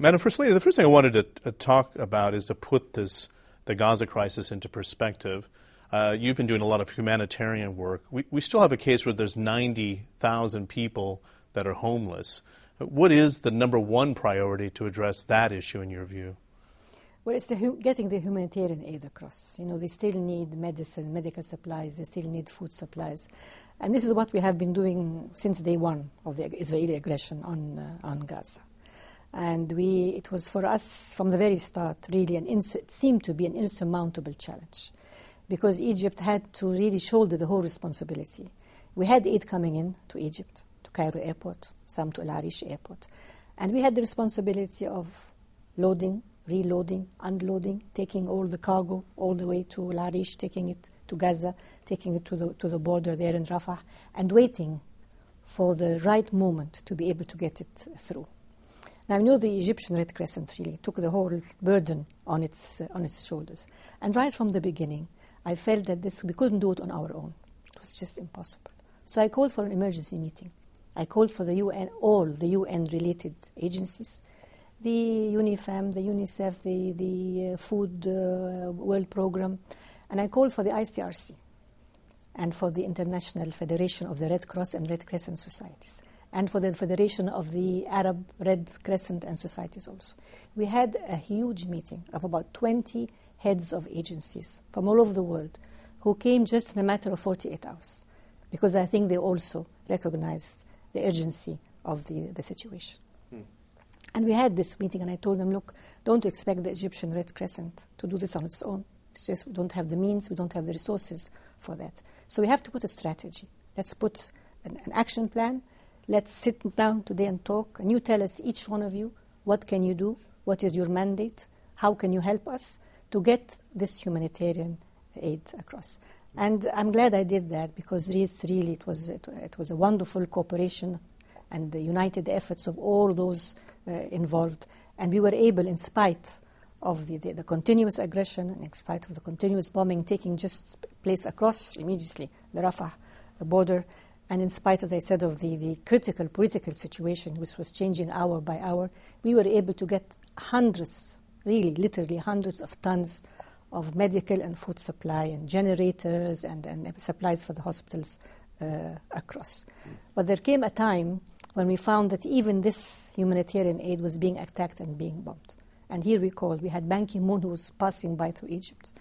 Madam First Lady, the first thing I wanted to talk about is to put the Gaza crisis into perspective. You've been doing a lot of humanitarian work. We still have a case where there's 90,000 people that are homeless. What is the number one priority to address that issue in your view? Well, it's getting the humanitarian aid across. You know, they still need medicine, medical supplies, they still need food supplies. And this is what we have been doing since day one of the Israeli aggression on Gaza. And it was for us from the very start really it seemed to be an insurmountable challenge because Egypt had to really shoulder the whole responsibility. We had aid coming in to Egypt, to Cairo airport, some to El Arish airport. And we had the responsibility of loading, reloading, unloading, taking all the cargo all the way to El Arish, taking it to Gaza, taking it to the border there in Rafah, and waiting for the right moment to be able to get it through. Now, I know the Egyptian Red Crescent really took the whole burden on its shoulders. And right from the beginning, I felt that we couldn't do it on our own. It was just impossible. So I called for an emergency meeting. I called for the UN, all the UN-related agencies, the UNIFEM, the UNICEF, the Food World Programme, and I called for the ICRC and for the International Federation of the Red Cross and Red Crescent Societies, and for the Federation of the Arab Red Crescent and Societies also. We had a huge meeting of about 20 heads of agencies from all over the world who came just in a matter of 48 hours because I think they also recognized the urgency of the situation. And we had this meeting and I told them, look, don't expect the Egyptian Red Crescent to do this on its own. It's just we don't have the means, we don't have the resources for that. So we have to put a strategy. Let's put an action plan. Let's sit down today and talk. And you tell us, each one of you, what can you do? What is your mandate? How can you help us to get this humanitarian aid across? And I'm glad I did that because it was a wonderful cooperation and the united efforts of all those involved. And we were able, in spite of the continuous aggression and in spite of the continuous bombing taking just place across immediately the Rafah border, and in spite, as I said, of the critical political situation, which was changing hour by hour, we were able to get hundreds, really literally hundreds of tons of medical and food supply and generators and supplies for the hospitals across. But there came a time when we found that even this humanitarian aid was being attacked and being bombed. And here we had Ban Ki-moon who was passing by through Egypt.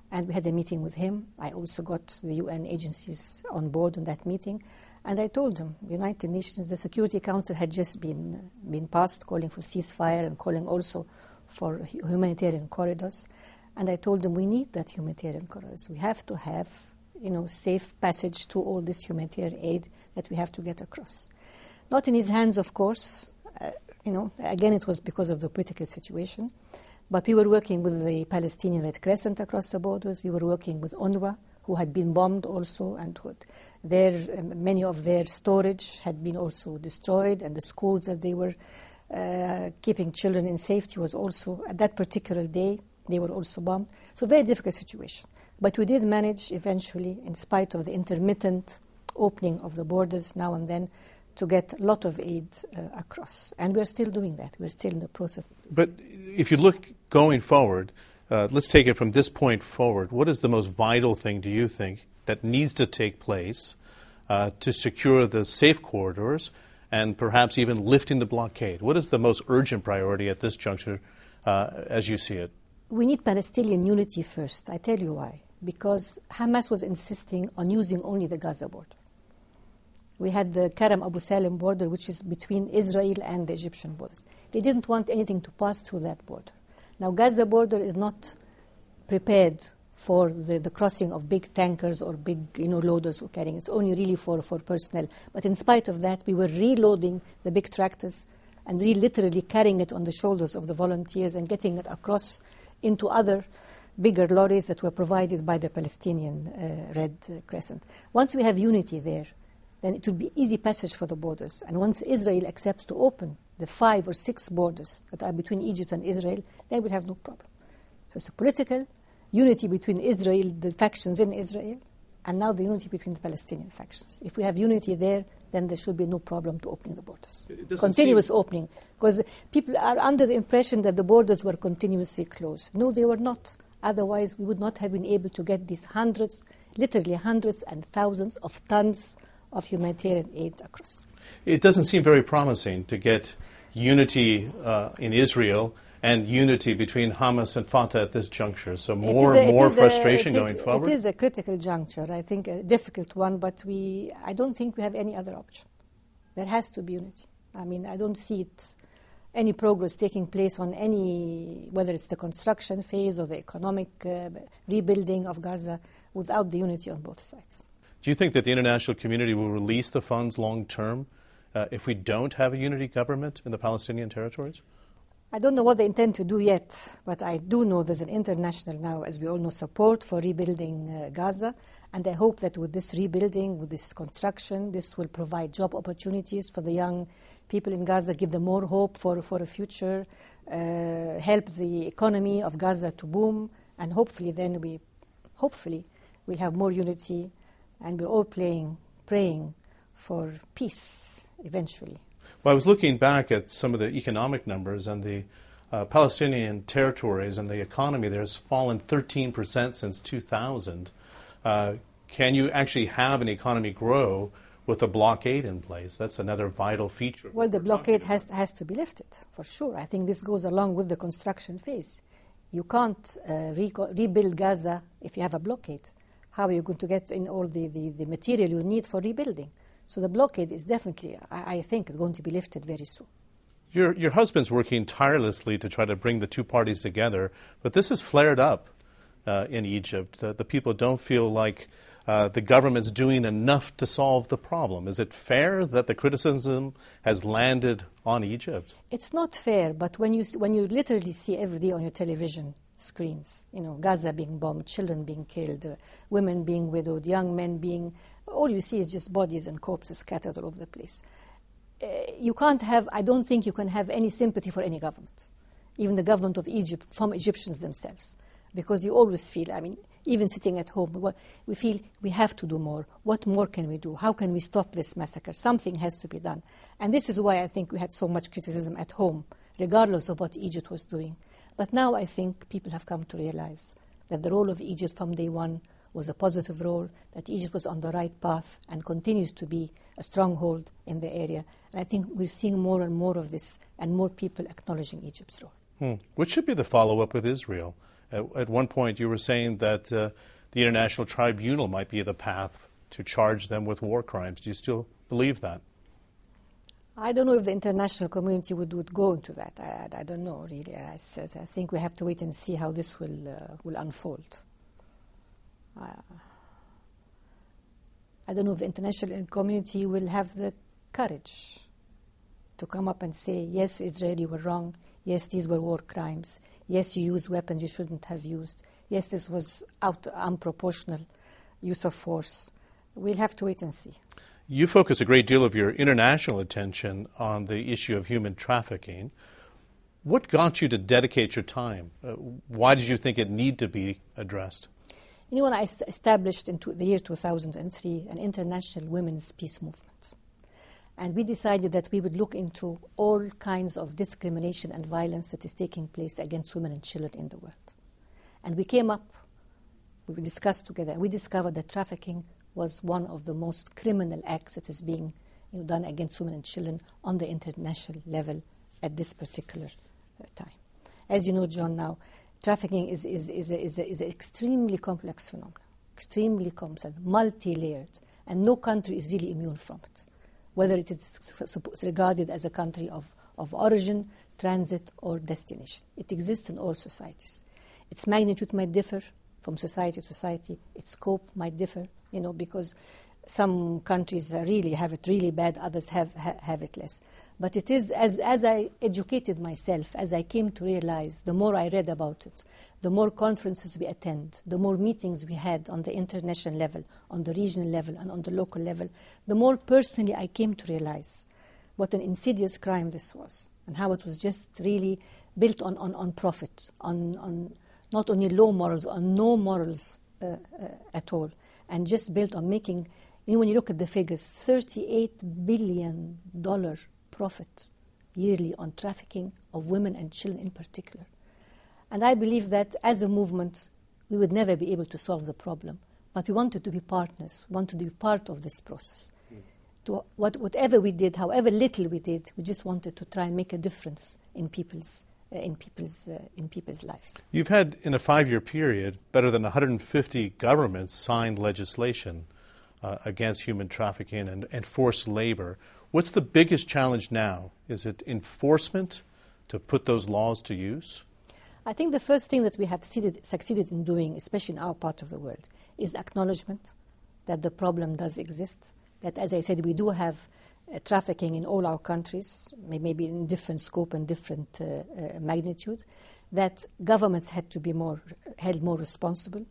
And we had a meeting with him. I also got the UN agencies on board in that meeting. And I told them, United Nations, the Security Council had just been passed, calling for ceasefire and calling also for humanitarian corridors. And I told them we need that humanitarian corridors. We have to have, safe passage to all this humanitarian aid that we have to get across. Not in his hands, of course. Again, it was because of the political situation. But we were working with the Palestinian Red Crescent across the borders. We were working with UNRWA, who had been bombed also, and many of their storage had been also destroyed, and the schools that they were keeping children in safety was also, at that particular day, they were also bombed. So very difficult situation. But we did manage eventually, in spite of the intermittent opening of the borders now and then, to get a lot of aid across. And we're still doing that. We're still in the process. But if you look going forward, let's take it from this point forward. What is the most vital thing, do you think, that needs to take place to secure the safe corridors and perhaps even lifting the blockade? What is the most urgent priority at this juncture as you see it? We need Palestinian unity first. I tell you why. Because Hamas was insisting on using only the Gaza border. We had the Karam Abu Salim border, which is between Israel and the Egyptian borders. They didn't want anything to pass through that border. Now, Gaza border is not prepared for the crossing of big tankers or big loaders who carrying. It's only really for personnel. But in spite of that, we were reloading the big tractors and literally carrying it on the shoulders of the volunteers and getting it across into other bigger lorries that were provided by the Palestinian Red Crescent. Once we have unity there, then it will be easy passage for the borders. And once Israel accepts to open the 5 or 6 borders that are between Egypt and Israel, then we'll have no problem. So it's a political unity between Israel, the factions in Israel, and now the unity between the Palestinian factions. If we have unity there, then there should be no problem to opening the borders. Continuous opening. Because people are under the impression that the borders were continuously closed. No, they were not. Otherwise, we would not have been able to get these literally hundreds and thousands of tons of humanitarian aid across. It doesn't seem very promising to get unity in Israel and unity between Hamas and Fatah at this juncture. So more frustration going forward? It is a critical juncture, I think a difficult one, but I don't think we have any other option. There has to be unity. I mean, I don't see any progress taking place on whether it's the construction phase or the economic rebuilding of Gaza, without the unity on both sides. Do you think that the international community will release the funds long term if we don't have a unity government in the Palestinian territories? I don't know what they intend to do yet, but I do know there's an international now, as we all know, support for rebuilding Gaza. And I hope that with this rebuilding, with this construction, this will provide job opportunities for the young people in Gaza, give them more hope for a future, help the economy of Gaza to boom, and hopefully then we'll have more unity, and we're all praying for peace eventually. Well, I was looking back at some of the economic numbers, and the Palestinian territories and the economy there has fallen 13% since 2000. Can you actually have an economy grow with a blockade in place? That's another vital feature. Well, the blockade has to be lifted, for sure. I think this goes along with the construction phase. You can't rebuild Gaza if you have a blockade. How are you going to get in all the material you need for rebuilding? So the blockade is definitely, I think, going to be lifted very soon. Your husband's working tirelessly to try to bring the two parties together, but this has flared up in Egypt. The people don't feel like the government's doing enough to solve the problem. Is it fair that the criticism has landed on Egypt? It's not fair, but when you literally see every day on your television screens, Gaza being bombed, children being killed, women being widowed, young men being... all you see is just bodies and corpses scattered all over the place. I don't think you can have any sympathy for any government, even the government of Egypt, from Egyptians themselves, because you always feel, even sitting at home, we feel we have to do more. What more can we do? How can we stop this massacre? Something has to be done. And this is why I think we had so much criticism at home, regardless of what Egypt was doing. But now I think people have come to realize that the role of Egypt from day one was a positive role, that Egypt was on the right path and continues to be a stronghold in the area. And I think we're seeing more and more of this and more people acknowledging Egypt's role. What should be the follow-up with Israel? At one point you were saying that the International Tribunal might be the path to charge them with war crimes. Do you still believe that? I don't know if the international community would go into that. I don't know, really. I think we have to wait and see how this will unfold. I don't know if the international community will have the courage to come up and say, yes, Israel, you were wrong. Yes, these were war crimes. Yes, you used weapons you shouldn't have used. Yes, this was unproportional use of force. We'll have to wait and see. You focus a great deal of your international attention on the issue of human trafficking. What got you to dedicate your time? Why did you think it need to be addressed? When I established in the year 2003 an international women's peace movement. And we decided that we would look into all kinds of discrimination and violence that is taking place against women and children in the world. And we discussed together, and we discovered that trafficking was one of the most criminal acts that is being done against women and children on the international level at this particular time. As you know, John, now, trafficking is an extremely complex phenomenon, extremely complex, multi-layered, and no country is really immune from it, whether it is regarded as a country of origin, transit, or destination. It exists in all societies. Its magnitude might differ from society to society. Its scope might differ, because some countries really have it really bad, others have it less. But it is, as I educated myself, as I came to realize, the more I read about it, the more conferences we attend, the more meetings we had on the international level, on the regional level, and on the local level, the more personally I came to realize what an insidious crime this was, and how it was just really built on profit, on not only low morals, on no morals at all, and just built on making When you look at the figures, $38 billion profit yearly on trafficking of women and children in particular. And I believe that as a movement, we would never be able to solve the problem. But we wanted to be partners, wanted to be part of this process. Whatever we did, however little we did, we just wanted to try and make a difference in people's lives. You've had, in a 5-year period, better than 150 governments signed legislation against human trafficking and forced labor. What's the biggest challenge now? Is it enforcement to put those laws to use? I think the first thing that we have succeeded in doing, especially in our part of the world, is acknowledgement that the problem does exist, that, as I said, we do have trafficking in all our countries, maybe in different scope and different magnitude, that governments had to be held more responsible.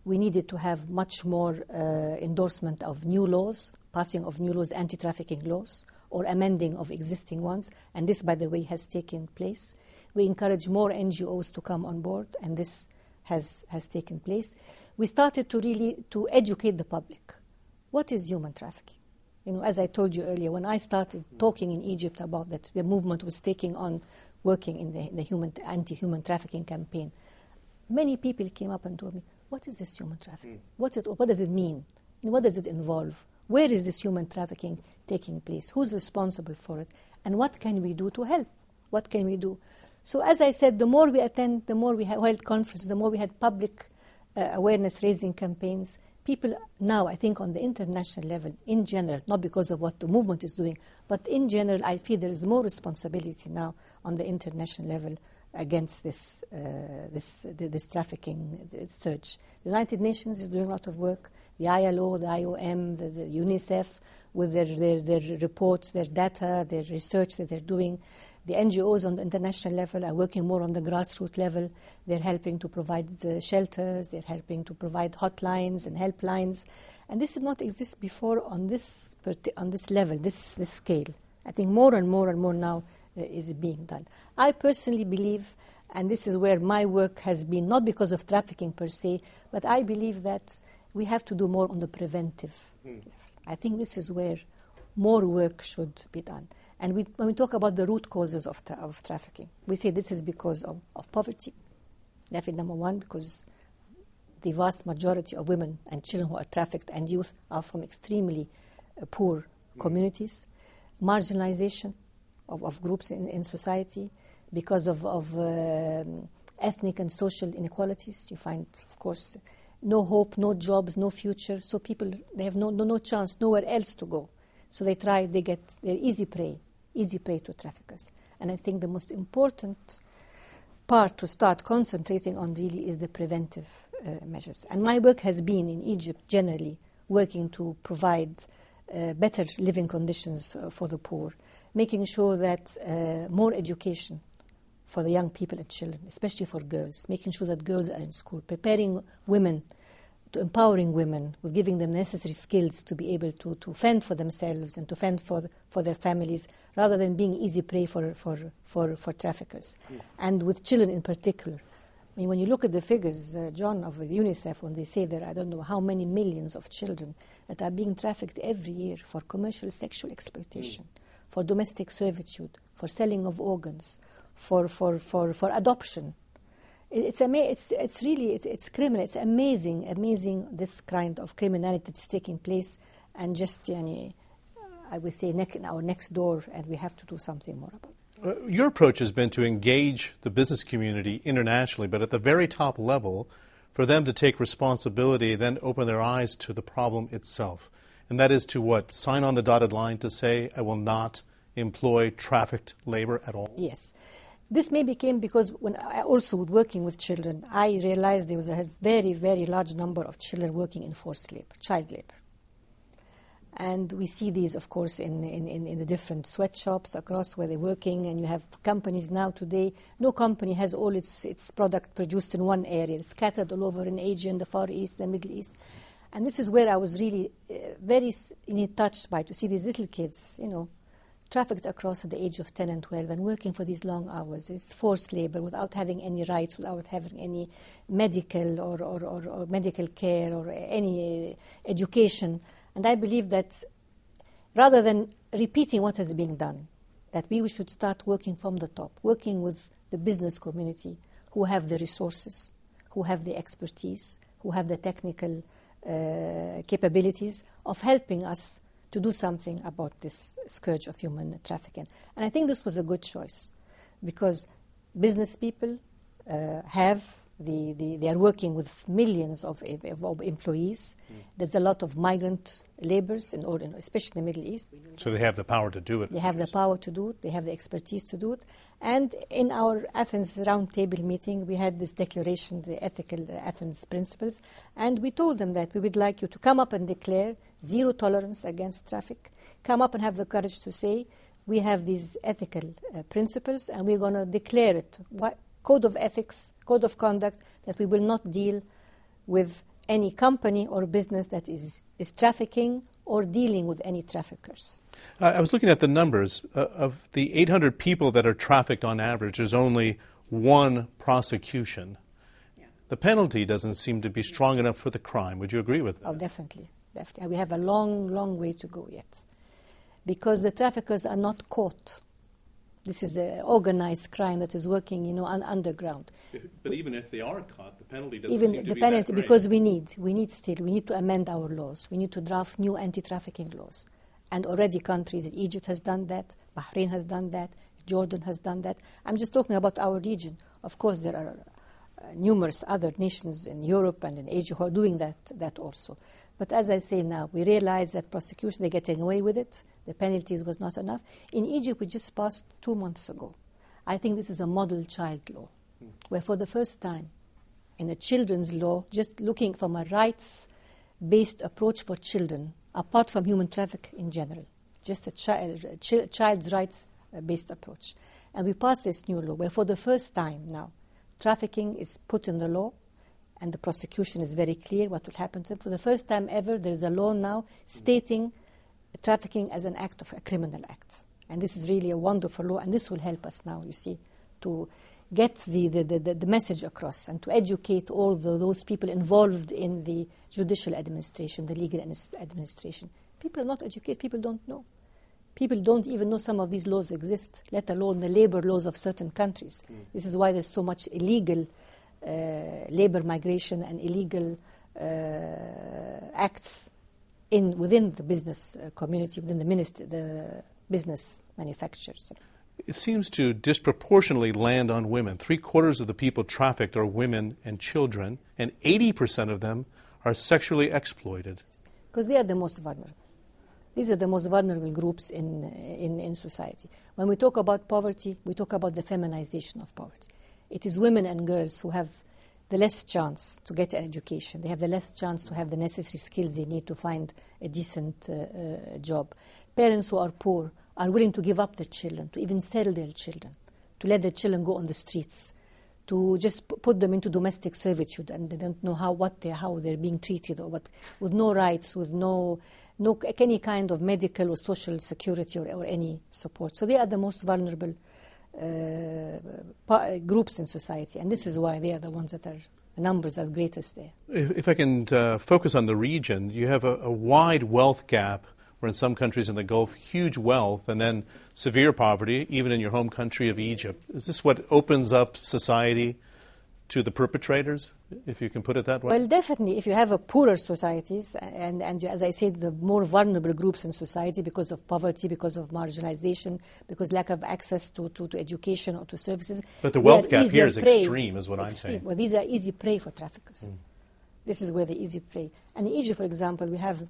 We needed to have much more endorsement of new laws, passing of new laws, anti-trafficking laws, or amending of existing ones, and this, by the way, has taken place. We encourage more NGOs to come on board, and this has taken place. We started to educate the public. What is human trafficking? As I told you earlier, when I started talking in Egypt about that, the movement was taking on working in the anti-human trafficking campaign, many people came up and told me, what is this human trafficking? What does it mean? What does it involve? Where is this human trafficking taking place? Who's responsible for it? And what can we do to help? What can we do? So as I said, the more we attend, the more we held conferences, the more we had public awareness-raising campaigns. People now, I think, on the international level, in general, not because of what the movement is doing, but in general, I feel there is more responsibility now on the international level against this trafficking surge. The United Nations is doing a lot of work. The ILO, the IOM, the UNICEF, with their reports, their data, their research that they're doing. The NGOs on the international level are working more on the grassroots level. They're helping to provide shelters. They're helping to provide hotlines and helplines. And this did not exist before on this level, this scale. I think more and more now is being done. I personally believe, and this is where my work has been, not because of trafficking per se, but I believe that we have to do more on the preventive level. I think this is where more work should be done. And when we talk about the root causes of trafficking, we say this is because of poverty. Definitely number one, because the vast majority of women and children who are trafficked and youth are from extremely poor communities. Marginalization of groups in society, because of ethnic and social inequalities. You find, of course, no hope, no jobs, no future. So people, they have no chance, nowhere else to go. So they're easy prey to traffickers. And I think the most important part to start concentrating on really is the preventive measures. And my work has been in Egypt generally working to provide better living conditions for the poor, making sure that more education for the young people and children, especially for girls, making sure that girls are in school, preparing women, to empowering women, with giving them necessary skills to be able to fend for themselves and to fend for their families, rather than being easy prey for traffickers. And with children in particular. I mean, when you look at the figures, John, of UNICEF, when they say there are, I don't know how many millions of children that are being trafficked every year for commercial sexual exploitation, for domestic servitude, for selling of organs, for adoption. It's criminal. It's amazing this kind of criminality that's taking place, and just, I would say, our next door, and we have to do something more about it. Your approach has been to engage the business community internationally, but at the very top level, for them to take responsibility, then open their eyes to the problem itself. And that is to what? Sign on the dotted line to say, I will not employ trafficked labor at all? Yes. This maybe came because when I also was working with children, I realized there was a very, very large number of children working in forced labor, child labor. And we see these, of course, in the different sweatshops across where they're working. And you have companies now today. No company has all its product produced in one area. It's scattered all over in Asia, in the Far East, the Middle East. And this is where I was really very touched by to see these little kids, trafficked across at the age of 10 and 12 and working for these long hours. It's forced labor without having any rights, without having any medical or medical care or any education. And I believe that rather than repeating what has been done, that we should start working from the top, working with the business community who have the resources, who have the expertise, who have the technical capabilities of helping us to do something about this scourge of human trafficking. And I think this was a good choice because business people they are working with millions of employees. There's a lot of migrant laborers, especially in the Middle East. So they have the power to do it. They have the power to do it. They have the expertise to do it. And in our Athens Roundtable meeting, we had this declaration, the ethical Athens principles, and we told them that we would like you to come up and declare zero tolerance against traffic, come up and have the courage to say, we have these ethical principles, and we're going to declare it. Code of ethics, code of conduct, that we will not deal with any company or business that is trafficking or dealing with any traffickers. I was looking at the numbers. Of the 800 people that are trafficked on average, there's only one prosecution. Yeah. The penalty doesn't seem to be strong enough for the crime. Would you agree with that? Oh, definitely. Definitely. We have a long, long way to go yet. Because the traffickers are not caught. This is an organized crime that is working, underground. But even if they are caught, the penalty doesn't even seem the to be penalty, that great. because we need to amend our laws. We need to draft new anti-trafficking laws. And already countries, Egypt has done that, Bahrain has done that, Jordan has done that. I'm just talking about our region. Of course, there are numerous other nations in Europe and in Asia who are doing that also. But as I say now, we realize that prosecution, they're getting away with it. The penalties was not enough. In Egypt, we just passed 2 months ago. I think this is a model child law, where for the first time in a children's law, just looking from a rights-based approach for children, apart from human trafficking in general, just a child's rights-based approach. And we passed this new law, where for the first time now, trafficking is put in the law, and the prosecution is very clear what will happen to them. For the first time ever, there is a law now stating trafficking as an act of a criminal act. And this is really a wonderful law, and this will help us now, you see, to get the message across and to educate all those people involved in the judicial administration, the legal administration. People are not educated. People don't know. People don't even know some of these laws exist, let alone the labor laws of certain countries. This is why there's so much illegal labor migration and illegal acts within the business community, within the business manufacturers. It seems to disproportionately land on women. 3/4 of the people trafficked are women and children, and 80% of them are sexually exploited. Because they are the most vulnerable. These are the most vulnerable groups in society. When we talk about poverty, we talk about the feminization of poverty. It is women and girls who have the less chance to get an education. They have the less chance to have the necessary skills they need to find a decent job. Parents who are poor are willing to give up their children, to even sell their children, to let their children go on the streets, to just put them into domestic servitude, and they don't know how they're being treated, or with no rights, with no any kind of medical or social security or any support. So they are the most vulnerable groups in society, and this is why they are the ones that the numbers are greatest there. If I can focus on the region, you have a wide wealth gap, where in some countries in the Gulf, huge wealth, and then severe poverty, even in your home country of Egypt. Is this what opens up society to the perpetrators, if you can put it that way? Well, definitely. If you have a poorer societies, and as I said, the more vulnerable groups in society because of poverty, because of marginalization, because lack of access to education or to services. But the wealth gap here is extreme, is what I'm saying. Well, these are easy prey for traffickers. This is where the easy prey. And in Egypt, for example, we have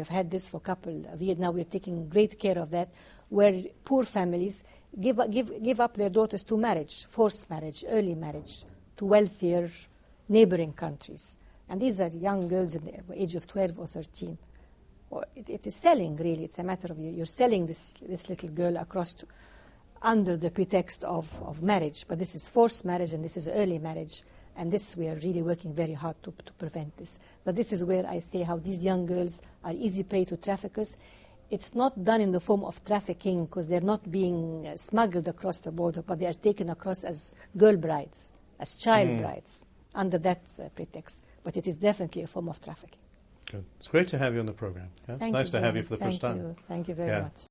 had this for a couple of years now. We're taking great care of that, where poor families give up their daughters to marriage, forced marriage, early marriage, to wealthier neighboring countries. And these are young girls in the age of 12 or 13. It is selling, really. It's a matter of you're selling this little girl across under the pretext of marriage. But this is forced marriage, and this is early marriage. And this, we are really working very hard to prevent this. But this is where I say how these young girls are easy prey to traffickers. It's not done in the form of trafficking, because they're not being smuggled across the border, but they are taken across as girl brides, as child brides, under that pretext. But it is definitely a form of trafficking. Good. It's great to have you on the program. Yeah? It's nice to have you for the first time. Thank you very much.